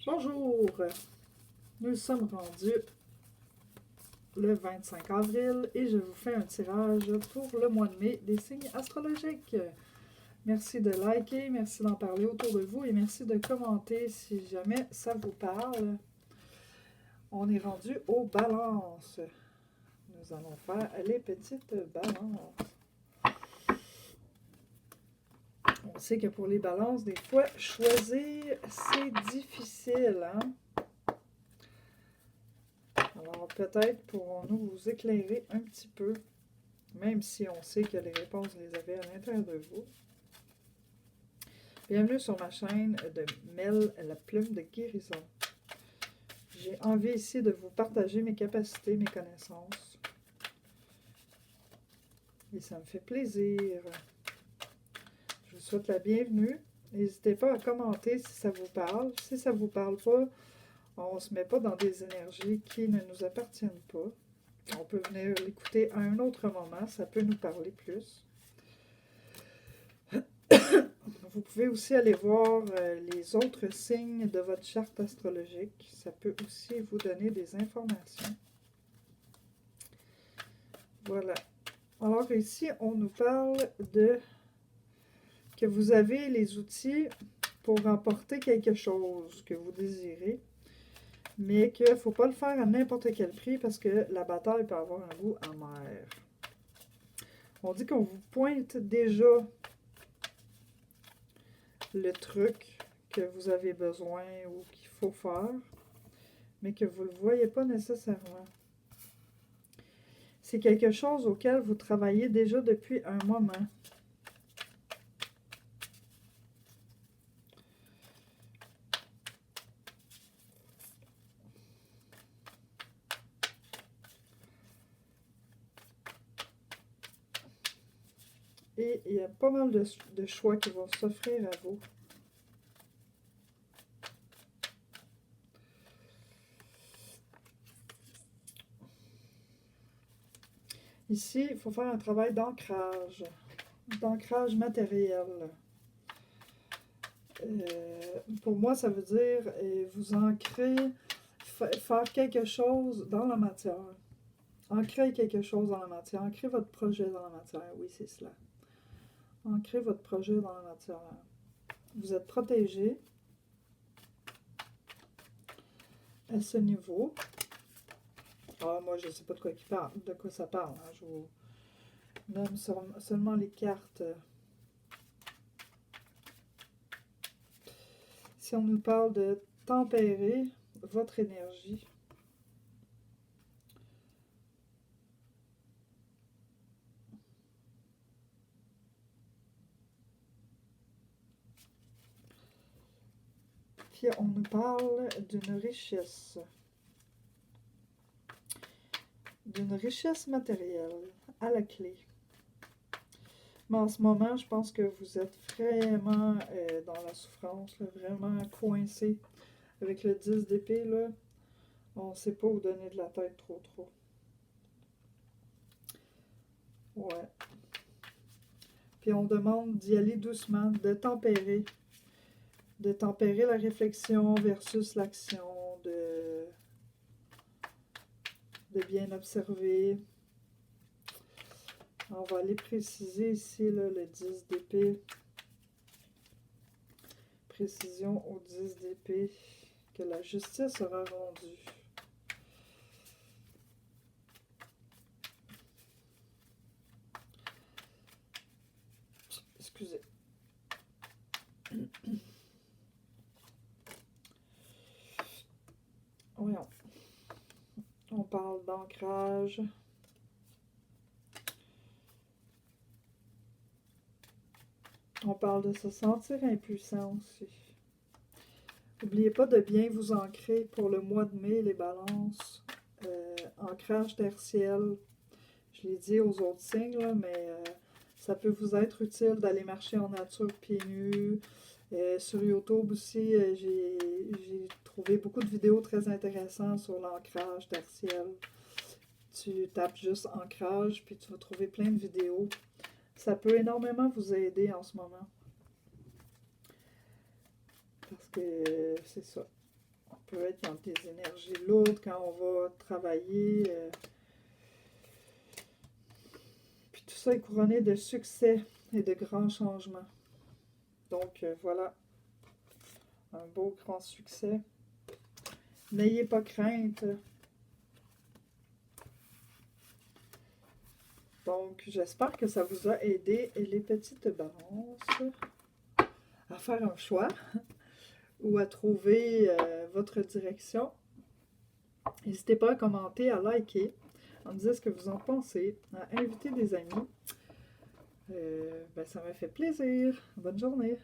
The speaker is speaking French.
Bonjour, nous sommes rendus le 25 avril et je vous fais un tirage pour le mois de mai des signes astrologiques. Merci de liker, merci d'en parler autour de vous et merci de commenter si jamais ça vous parle. On est rendu aux balances. Nous allons faire les petites balances. On sait que pour les balances, des fois, choisir, c'est difficile, hein? Alors, peut-être pourrons-nous vous éclairer un petit peu, même si on sait que les réponses, vous les avez à l'intérieur de vous. Bienvenue sur ma chaîne de Mel, la plume de guérison. J'ai envie ici de vous partager mes capacités, mes connaissances. Et ça me fait plaisir. Je vous souhaite la bienvenue. N'hésitez pas à commenter si ça vous parle. Si ça ne vous parle pas, on ne se met pas dans des énergies qui ne nous appartiennent pas. On peut venir l'écouter à un autre moment, ça peut nous parler plus. Vous pouvez aussi aller voir les autres signes de votre charte astrologique. Ça peut aussi vous donner des informations. Voilà. Alors ici, on nous parle de que vous avez les outils pour remporter quelque chose que vous désirez, mais qu'il ne faut pas le faire à n'importe quel prix parce que la bataille peut avoir un goût amer. On dit qu'on vous pointe déjà le truc que vous avez besoin ou qu'il faut faire, mais que vous ne le voyez pas nécessairement. C'est quelque chose auquel vous travaillez déjà depuis un moment. Et il y a pas mal de choix qui vont s'offrir à vous. Ici, il faut faire un travail d'ancrage matériel. Pour moi, ça veut dire vous ancrer, faire quelque chose dans la matière. Ancrer quelque chose dans la matière. Ancrer votre projet dans la matière. Oui, c'est cela. Ancrer votre projet dans la matière. Vous êtes protégé à ce niveau. Ah, moi, je ne sais pas de quoi ça parle. Hein. Je vous nomme seulement les cartes. Si on nous parle de tempérer votre énergie, puis on nous parle d'une richesse matérielle à la clé. Mais en ce moment, je pense que vous êtes vraiment dans la souffrance, là, vraiment coincé avec le 10 d'épée. Là, on ne sait pas où donner de la tête trop. Ouais. Puis on demande d'y aller doucement, de tempérer la réflexion versus l'action, de bien observer. On va aller préciser ici là, le 10 d'épée. Précision au 10 d'épée, que la justice sera rendue. Excusez. Voyons. On parle d'ancrage. On parle de se sentir impuissant aussi. N'oubliez pas de bien vous ancrer pour le mois de mai, les balances. Ancrage tertiel. Je l'ai dit aux autres signes, là, mais ça peut vous être utile d'aller marcher en nature pieds nus. Sur YouTube aussi, j'ai trouvé beaucoup de vidéos très intéressantes sur l'ancrage tertiel. Tu tapes juste ancrage, puis tu vas trouver plein de vidéos. Ça peut énormément vous aider en ce moment. Parce que c'est ça. peut être dans des énergies lourdes quand on va travailler. Puis tout ça est couronné de succès et de grands changements. Donc voilà, un beau grand succès. N'ayez pas crainte. Donc, j'espère que ça vous a aidé, les petites balances, à faire un choix ou à trouver votre direction. N'hésitez pas à commenter, à liker, à me dire ce que vous en pensez, à inviter des amis. Ça m'a fait plaisir. Bonne journée.